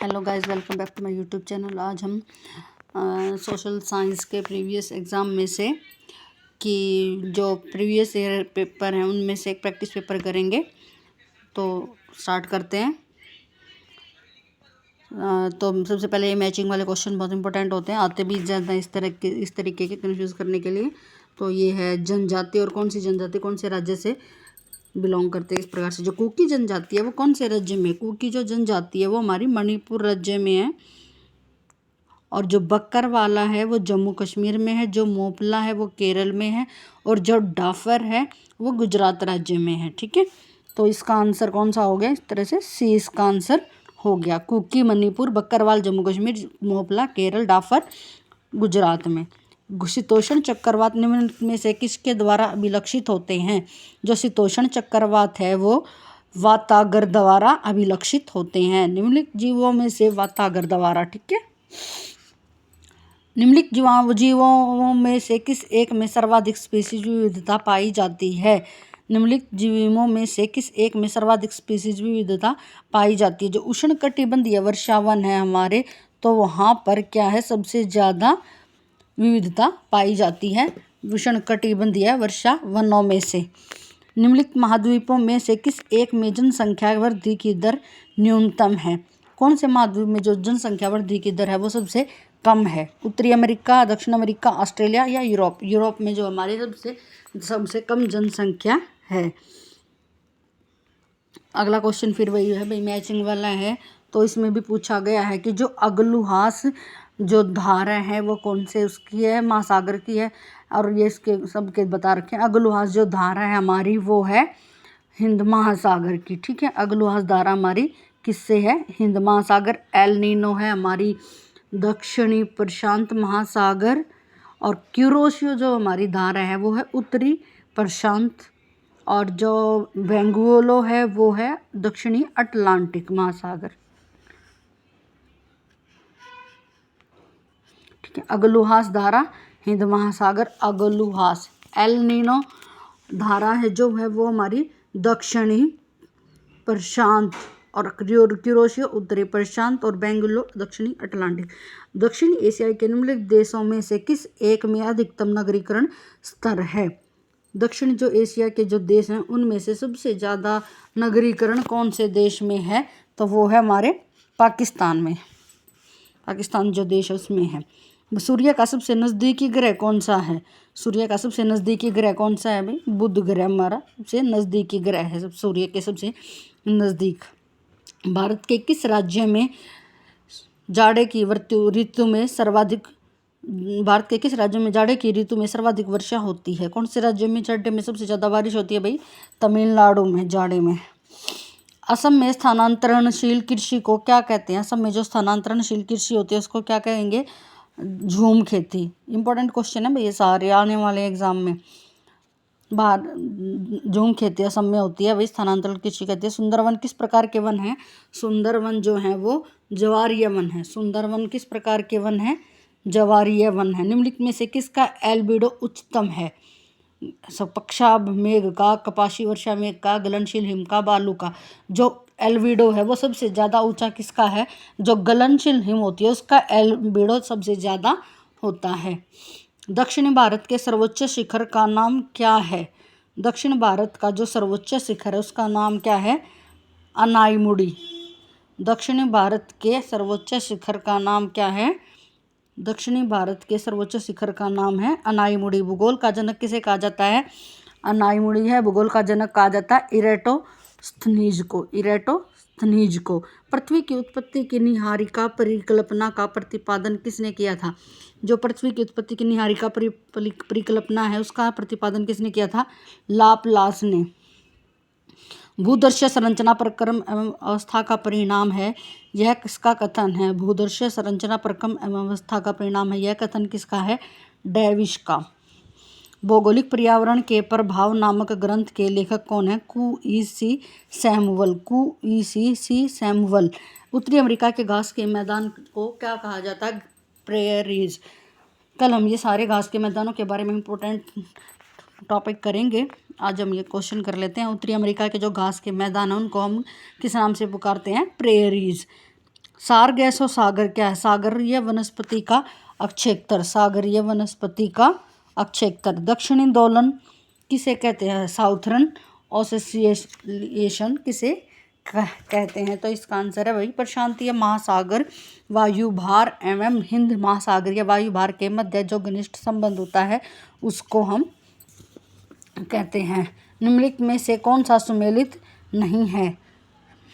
Hello guys, welcome back to my YouTube channel. आज हम social science के previous exam में से कि जो प्रीवियस ईयर पेपर हैं उनमें से एक प्रैक्टिस पेपर करेंगे। तो स्टार्ट करते हैं। तो सबसे पहले ये मैचिंग वाले क्वेश्चन बहुत इंपॉर्टेंट होते हैं, आते भी ज़्यादा इस तरीके के कन्फ्यूज़ करने के लिए। तो ये है जनजाति और कौन सी जनजाति कौन से राज्य से बिलोंग करते हैं। इस प्रकार से जो कुकी जनजाति है वो कौन से राज्य में, कुकी जो जनजाति है वो हमारी मणिपुर राज्य में है, और जो बक्कर वाला है वो जम्मू कश्मीर में है, जो मोपला है वो केरल में है, और जो डाफर है वो गुजरात राज्य में है। ठीक है, तो इसका आंसर कौन सा हो गया? इस तरह से सी इसका आंसर हो गया। कुकी मणिपुर, बक्करवाल जम्मू कश्मीर, मोपला केरल, डाफर गुजरात में। शीतोष्ण चक्रवात निम्न में से किसके द्वारा अभिलक्षित होते हैं? जो शीतोष्ण चक्रवात है वो वातागर द्वारा अभिलक्षित होते हैं। निम्नलिखित जीवों में से वातागर द्वारा, ठीक है, निम्नलिखित जीवों में से किस एक में सर्वाधिक स्पीसीज विविधता पाई जाती है? निम्नलिखित जीवों में से किस एक में सर्वाधिक स्पीसीज विविधता पाई जाती है? जो उष्णकटिबंधीय वर्षावन है हमारे, तो वहाँ पर क्या है, सबसे ज़्यादा विविधता पाई जाती है उष्णकटिबंधीय वर्षा वनों में से। निम्नलिखित महाद्वीपों में से किस एक में जनसंख्या वृद्धि की दर न्यूनतम है? कौन से महाद्वीप में जो जनसंख्या वृद्धि की दर है वो सबसे कम है? उत्तरी अमेरिका, दक्षिण अमेरिका, ऑस्ट्रेलिया या यूरोप? यूरोप में जो हमारे सबसे कम जनसंख्या है। अगला क्वेश्चन फिर वही है भाई, मैचिंग वाला है। तो इसमें भी पूछा गया है कि जो अगलुहास जो धारा है वो कौन से उसकी है, महासागर की है, और ये इसके सबके बता रखे हैं। अगलुहास जो धारा है हमारी वो है हिंद महासागर की। ठीक है, अगलुहास धारा हमारी किससे है? हिंद महासागर। एल नीनो है हमारी दक्षिणी प्रशांत महासागर, और क्यूरोशियो जो हमारी धारा है वो है उत्तरी प्रशांत, और जो वेंगुओलो है वो है दक्षिणी अटलांटिक महासागर। ठीक है, अगलुहास धारा हिंद महासागर, अगलुहास। एल नीनो धारा है जो है वो हमारी दक्षिणी प्रशांत, और क्यूरोशियो उत्तरी प्रशांत, और बेंगलो दक्षिणी अटलांटिक। दक्षिणी एशिया के निम्नलिखित देशों में से किस एक में अधिकतम नगरीकरण स्तर है? दक्षिण जो एशिया के जो देश हैं उनमें से सबसे ज़्यादा नगरीकरण कौन से देश में है? तो वो है हमारे पाकिस्तान में। पाकिस्तान जो देश है उसमें है। सूर्य का सबसे नज़दीकी ग्रह कौन सा है? सूर्य का सबसे नज़दीकी ग्रह कौन सा है भाई? बुध ग्रह हमारा सबसे नज़दीकी ग्रह है, सूर्य के सबसे नज़दीक। भारत के किस राज्य में जाड़े की ऋतु में सर्वाधिक भारत के किस राज्य में जाड़े की ऋतु में सर्वाधिक वर्षा होती है? कौन से राज्य में जाड़े में सबसे ज़्यादा बारिश होती है भाई? तमिलनाडु में जाड़े में। असम में स्थानांतरणशील कृषि को क्या कहते हैं? असम में जो स्थानांतरणशील कृषि होती है उसको क्या कहेंगे? झूम खेती। इंपॉर्टेंट क्वेश्चन है भाई ये सारे आने वाले एग्जाम में। झूम खेती असम में होती है, वही स्थानांतरण कृषि कहती है। सुंदरवन किस प्रकार के वन है? सुंदरवन जो है वो ज्वारीय वन है। सुंदरवन किस प्रकार के वन है? ज्वारीय वन है। निम्नलिखित में से किसका एल्बिडो उच्चतम है? पक्षाभ मेघ का, कपाशी वर्षा मेघ का, गलनशील हिम का, बालू का। जो एल्बिडो है वो सबसे ज़्यादा ऊंचा किसका है? जो गलनशील हिम होती है उसका एल्बिडो सबसे ज़्यादा होता है। दक्षिण भारत के सर्वोच्च शिखर का नाम क्या है? दक्षिण भारत का जो सर्वोच्च शिखर है उसका नाम क्या है? अनाईमुड़ी। दक्षिण भारत के सर्वोच्च शिखर का नाम क्या है? दक्षिणी भारत के सर्वोच्च शिखर का नाम है अनाईमुड़ी। भूगोल का जनक किसे कहा जाता है? अनाईमुड़ी है भूगोल का जनक कहा जाता है इरेटोस्थनीज को। इरेटोस्थनीज को। पृथ्वी की उत्पत्ति की निहारिका परिकल्पना का प्रतिपादन किसने किया था? जो पृथ्वी की उत्पत्ति की निहारिका परिकल्पना है उसका प्रतिपादन किसने किया था? लाप्लास ने। भूदृश्य संरचना प्रक्रम एवं अवस्था का परिणाम है, यह किसका कथन है? भूदृश्य संरचना प्रक्रम एवं अवस्था का परिणाम है, यह कथन किसका है? डेविस का। भौगोलिक पर्यावरण के प्रभाव नामक ग्रंथ के लेखक कौन है? क्यू.ई.सी. सैमुअल। क्यू.ई.सी. सैमुअल। उत्तरी अमेरिका के घास के मैदान को क्या कहा जाता है? प्रेयरीज। कल हम ये सारे घास के मैदानों के बारे में इंपॉर्टेंट टॉपिक करेंगे। आज हम ये क्वेश्चन कर लेते हैं। उत्तरी अमेरिका के जो घास के मैदान हैं उनको हम किस नाम से पुकारते हैं? प्रेयरीज। सार गैस और सागर क्या है? सागरीय वनस्पति का अक्षेत्र, सागरीय वनस्पति का अक्षेत्र। दक्षिणी दोलन किसे कहते हैं? साउथर्न ओसिएशन किसे कहते हैं? तो इसका आंसर है भाई प्रशांतीय महासागर वायुभार एवं हिंद महासागरीय वायुभार के मध्य जो घनिष्ठ संबंध होता है उसको हम कहते हैं। निम्नलिखित में से कौन सा सुमेलित नहीं है?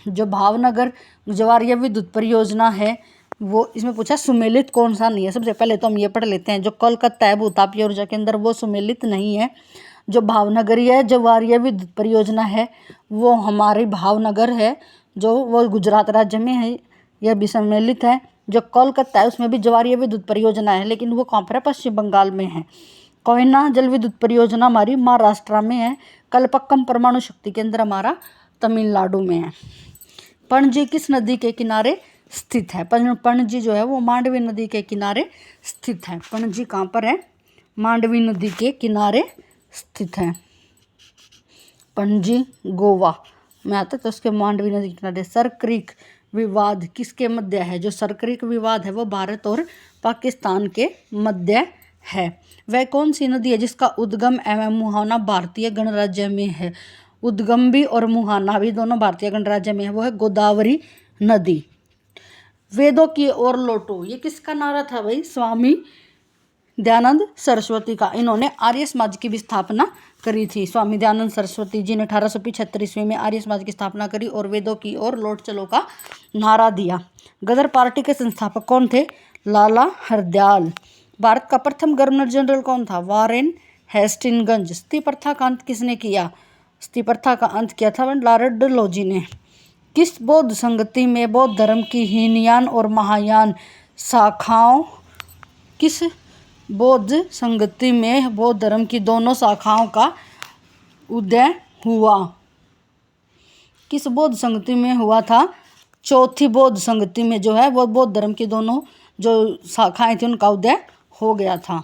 जो भावनगर ज्वारीय विद्युत परियोजना है वो इसमें पूछा सुमेलित कौन सा नहीं है। सबसे पहले तो हम ये पढ़ लेते हैं, जो कोलकाता है भूतापीय ऊर्जा केंद्र वो सुमेलित नहीं है। जो भावनगरीय ज्वारीय विद्युत परियोजना है वो हमारी भावनगर है जो वो गुजरात राज्य में है, यह भी सम्मिलित है। जो कोलकाता है उसमें भी ज्वारीय विद्युत परियोजना है लेकिन वो कहाँ पर है? पश्चिम बंगाल में है। कोयना जल विद्युत परियोजना हमारी महाराष्ट्र में है। कलपक्कम परमाणु शक्ति केंद्र हमारा तमिलनाडु में है। पणजी किस नदी के किनारे स्थित है? पणजी जो है वो मांडवी नदी के किनारे स्थित है। पणजी कहाँ पर है? मांडवी नदी के किनारे स्थित है। पणजी गोवा में आता है तो उसके मांडवी नदी के किनारे। सर क्रीक विवाद किसके मध्य है? जो सर क्रीक विवाद है वो भारत और पाकिस्तान के मध्य है। वह कौन सी नदी है जिसका उद्गम एवं मुहाना भारतीय गणराज्य में है? उद्गम भी और मुहाना भी दोनों भारतीय गणराज्य में है, वो है गोदावरी नदी। वेदों की ओर लौटो ये किसका नारा था भाई? स्वामी दयानंद सरस्वती का। इन्होंने आर्य समाज की भी स्थापना करी थी। स्वामी दयानंद सरस्वती जी ने 1875 ईस्वी में आर्य समाज की स्थापना करी और वेदों की ओर लौट चलो का नारा दिया। गदर पार्टी के संस्थापक कौन थे? लाला हरदयाल। भारत का प्रथम गवर्नर जनरल कौन था? वारेन हेस्टिंगज। सती प्रथा का अंत किसने किया? सती प्रथा का अंत किया था लॉर्ड डलहौजी ने। किस बौद्ध संगति में बौद्ध धर्म की हीनयान और महायान शाखाओं किस बौद्ध संगति में बौद्ध धर्म की दोनों शाखाओं का उदय हुआ? किस बौद्ध संगति में हुआ था? चौथी बौद्ध संगति में जो है वो बौद्ध धर्म की दोनों जो शाखाएं थी उनका उदय हो गया था।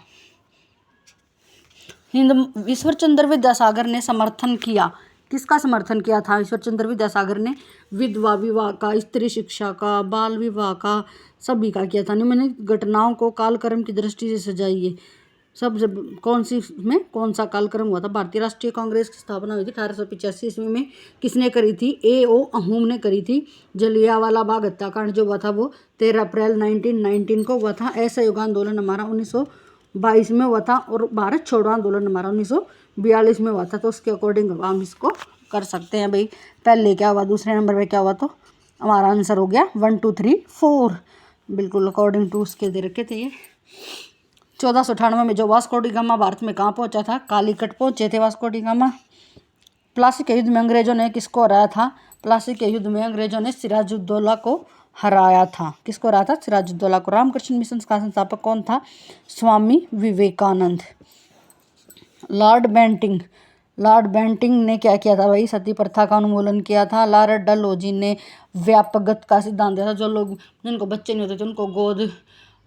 ईश्वर चंद्र विद्यासागर ने समर्थन किया। किसका समर्थन किया था ईश्वर चंद्र विद्यासागर ने? विधवा विवाह का, स्त्री शिक्षा का, बाल विवाह का, सभी का किया था। निम्नलिखित घटनाओं को कालक्रम की दृष्टि से सजाइए। सब कौन सी में कौन सा कालक्रम हुआ था? भारतीय राष्ट्रीय कांग्रेस की स्थापना हुई थी 1885 ईस्वी में। किसने करी थी? A.O. अहूम ने करी थी। जलियांवाला बाग हत्याकांड जो हुआ था वो 13 अप्रैल 1919 को हुआ था। असहयोग आंदोलन हमारा 1922 में हुआ था और भारत छोड़ो आंदोलन हमारा 1942 में हुआ था। तो उसके अकॉर्डिंग हम इसको कर सकते हैं भाई। पहले क्या हुआ, दूसरे नंबर पे क्या हुआ, तो हमारा आंसर हो गया 1 2 3 4 बिल्कुल अकॉर्डिंग टू उसके दे रखे थे ये। 1498 में जो वास्को डी गामा भारत में कहाँ पहुंचा था? कालीकट पहुंचे थे वास्को डी गामा। प्लासी के युद्ध में अंग्रेजों ने किसको हराया था? प्लासी के युद्ध में अंग्रेजों ने सिराजुद्दौला को हराया था। किसको हराया था? सिराजुद्दौला को। रामकृष्ण मिशन का संस्थापक कौन था? स्वामी विवेकानंद। लॉर्ड बेंटिंग ने क्या किया था भाई? सती प्रथा का उन्मूलन किया था। लॉर्ड डलहौजी ने व्यापगत का सिद्धांत दिया था। जो लोग जिनको बच्चे नहीं होते थे उनको गोद,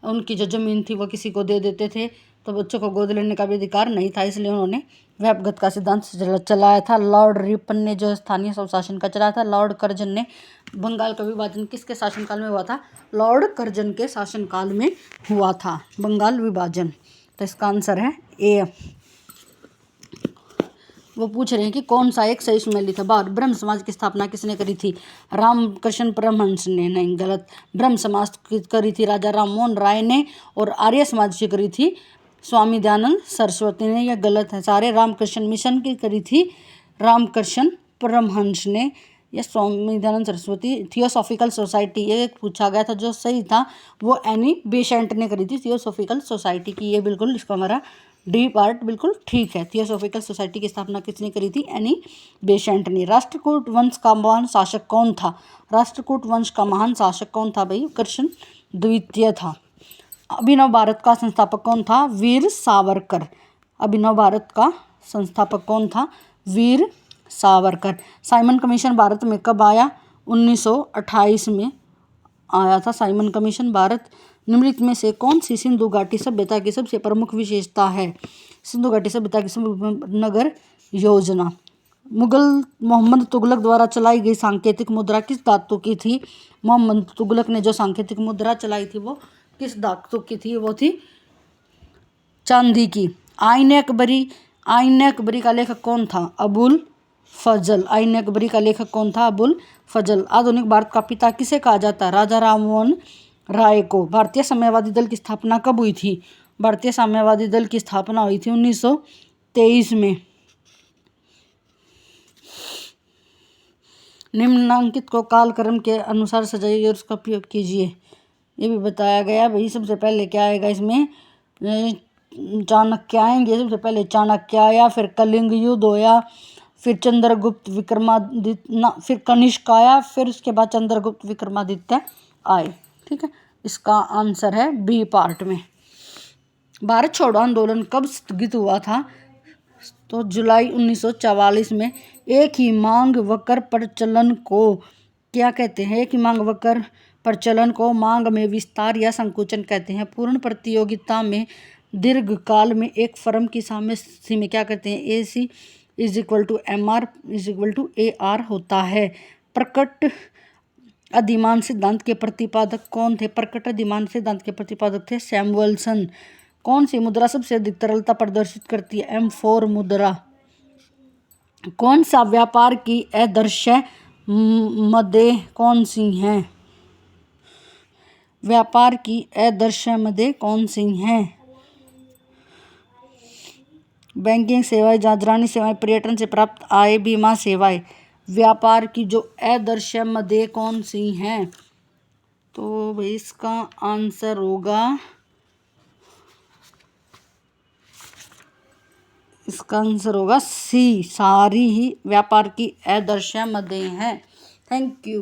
उनकी जो जमीन थी वो किसी को दे देते थे तो बच्चों को गोद लेने का भी अधिकार नहीं था, इसलिए उन्होंने व्यापगत का सिद्धांत चलाया था। लॉर्ड रिपन ने जो स्थानीय स्वशासन का चलाया था। लॉर्ड कर्जन ने बंगाल का विभाजन किसके शासनकाल में हुआ था? लॉर्ड कर्जन के शासनकाल में हुआ था बंगाल विभाजन। तो इसका आंसर है ए। वो पूछ रहे हैं कि कौन सा एक सही सुमेलित है। बार ब्रह्म समाज की स्थापना किसने करी थी? रामकृष्ण परमहंस ने। नहीं, गलत। ब्रह्म समाज की करी थी राजा राममोहन राय ने और आर्य समाज की करी थी स्वामी दयानंद सरस्वती ने। यह गलत है सारे। रामकृष्ण मिशन की करी थी रामकृष्ण परमहंस ने। यह स्वामी दयानंद सरस्वती। थियोसॉफिकल सोसाइटी ये पूछा गया था, जो सही था वो एनी बेसेंट ने करी थी थियोसॉफिकल सोसाइटी की। ये बिल्कुल इसको हमारा डी पार्ट बिल्कुल ठीक है। थियोसॉफिकल सोसाइटी की स्थापना किसने करी थी? एनी बेसेंट ने। राष्ट्रकूट वंश का महान शासक कौन था? राष्ट्रकूट वंश का महान शासक कौन था भाई? कृष्ण द्वितीय था। अभिनव भारत का संस्थापक कौन था? वीर सावरकर। अभिनव भारत का संस्थापक कौन था? वीर सावरकर। साइमन कमीशन भारत में कब आया? 1928 में आया था साइमन कमीशन भारत। निम्नलिखित में से कौन सी सिंधु घाटी सभ्यता की सबसे प्रमुख विशेषता है? सिंधु घाटी सभ्यता की नगर योजना। मुगल मोहम्मद तुगलक द्वारा चलाई गई सांकेतिक मुद्रा किस धातु की थी? मोहम्मद तुगलक ने जो सांकेतिक मुद्रा चलाई थी वो किस धातु की थी? वो थी चांदी की। आईने अकबरी का लेखक कौन था? अबुल फजल। आईने अकबरी का लेखक कौन था? अबुल फजल। आधुनिक भारत का पिता किसे कहा जाता है? राजा राममोहन राय को। भारतीय साम्यवादी दल की स्थापना कब हुई थी? भारतीय साम्यवादी दल की स्थापना हुई थी 1923 में। निम्नांकित को कालक्रम के अनुसार सजाइए और उसका उपयोग कीजिए। ये भी बताया गया। भाई सबसे पहले क्या आएगा इसमें? चाणक्य आएंगे। सबसे पहले चाणक्य आया, फिर कलिंग युद्ध होया, फिर चंद्रगुप्त विक्रमादित्य, फिर कनिष्क आया, फिर उसके बाद चंद्रगुप्त विक्रमादित्य आए। ठीक है, इसका आंसर है बी पार्ट में। भारत छोड़ो आंदोलन कब स्थगित हुआ था? तो जुलाई 1944 में। एक ही मांग वक्र प्रचलन को क्या कहते हैं? एक ही मांग वक्र प्रचलन को मांग में विस्तार या संकुचन कहते हैं। पूर्ण प्रतियोगिता में दीर्घकाल में एक फर्म की सामर्थ्य में क्या कहते हैं? AC = MR = AR होता है। प्रकट अधिमान सिद्धांत के प्रतिपादक कौन थे? प्रकट अधिमान सिद्धांत के प्रतिपादक थे सैमुअल्सन। कौन सी मुद्रा सबसे अधिक तरलता प्रदर्शित करती है? M4 मुद्रा। कौन सा व्यापार की अदृश्य मदें कौन सी हैं? व्यापार की अदृश्य मदें कौन सी हैं? बैंकिंग सेवाएं, जांचरानी सेवाएं, पर्यटन से प्राप्त आय, बीमा सेवाएं। व्यापार की जो अदृश्य मदें कौन सी हैं? तो भाई इसका आंसर होगा सी। सारी ही व्यापार की अदृश्य मदें हैं। Thank you.